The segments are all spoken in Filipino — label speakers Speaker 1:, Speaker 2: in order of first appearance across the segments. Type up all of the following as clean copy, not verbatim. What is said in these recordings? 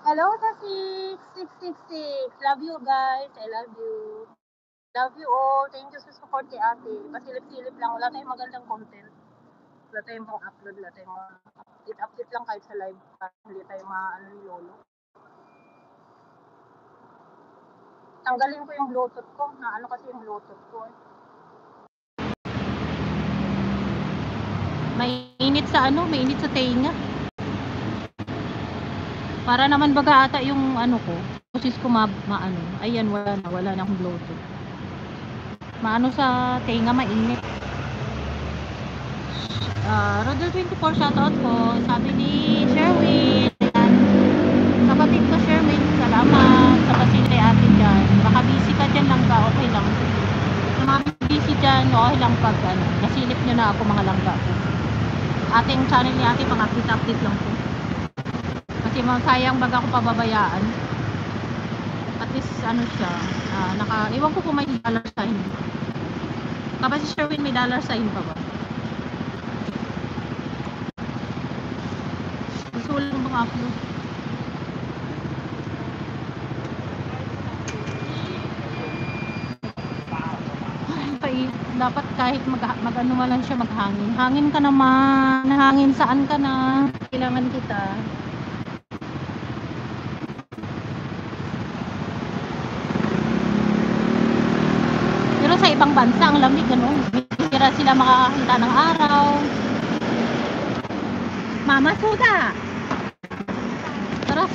Speaker 1: Hello sa 666. Love you guys. I love you. Love you all. Thank you sa support kay ate. Pasilip-silip lang. Wala tayong magandang content. Wala tayong mga upload. Wala tayong mga update lang kahit sa live. Para hindi tayo maano ni Lolo. Tanggalin ko yung Bluetooth ko. Ano kasi yung Bluetooth ko.
Speaker 2: Mainit sa mainit sa tenga. Para naman baga ata yung ko, boses ko maano. Ayan, wala na akong Bluetooth. Maano sa tenga, mainit. Rodel 24 shoutout po. Sabi ni Sherwin. Kapatid ko Sherwin, salamat sa pasin kay ate dyan. Baka busy ka dyan lang ba? Okay lang. Sa mga busy dyan, okay lang pag nasilip nyo na ako mga langga ko. Ating channel ni ate, pang update lang po. Kasi sayang baga ko pababayaan. At least siya, iwan ko kung may dollar sign. Kapag si Sherwin may dollar sign pa ba? Gusto lang bang upload? Dapat kahit mag-ano man lang siya, maghangin. Hangin ka naman. Hangin saan ka na? Kailangan kita. Pero sa ibang bansa, ang lamig, Bihira sila makakakita ng araw. Mama, suda! Tara.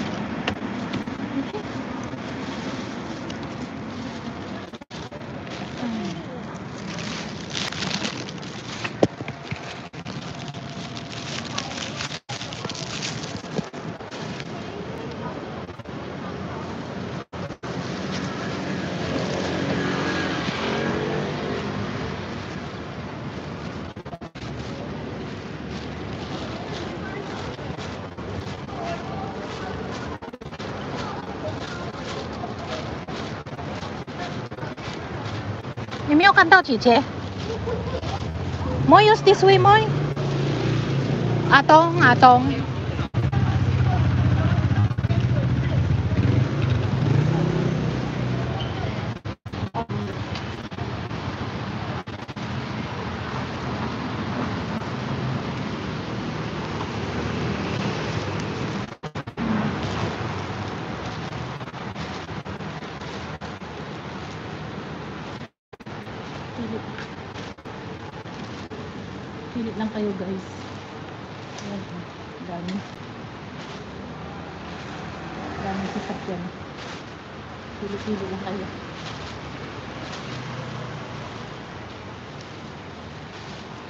Speaker 2: 你没有看到姐姐？Mo use this way, Moy. Atong. Pili lang kayo guys. Ayan, dami sasakyan. Pili lang kayo.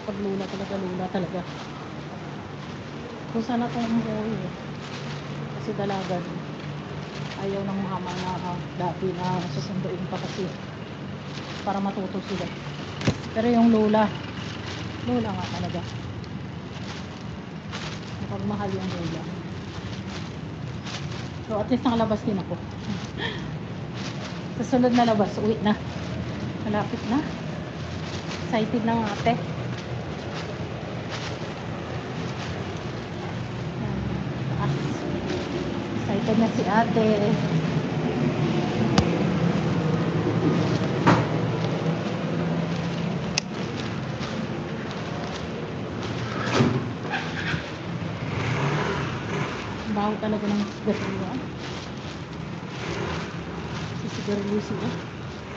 Speaker 2: Pag lula talaga. Kung sana itong umuwi kasi dalagan ayaw ng mama na dati na susunduin pa kasi para matuto sila. Pero yung lola nga talaga, napagmahal yung lola. So at least nakalabas din ako. Sa sunod na labas, uwi na, malapit na. Excited ng ate. Excited na si ate. Baho talaga ng sigarilyo. Sigarilyo sila.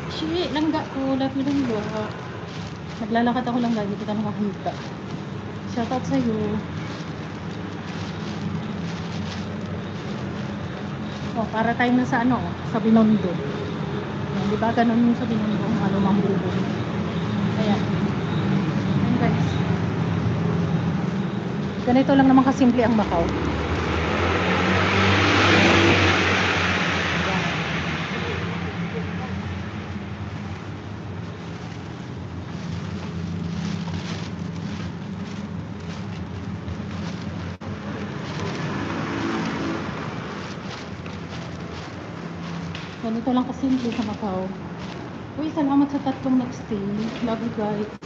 Speaker 2: Shit, langga ko. Love you langga. Naglalakad ako langga. Hindi kita nakakita. Shoutout sa'yo. Para tayo na sa sa Binondo. Di ba ganun sa Binondo? Mambubo. Ayan. Ayan guys. Ganito lang naman kasimple ang Macau. Ganito lang kasimple sa Macau. Uy, salamat sa tatlong nag-stay. Love you guys.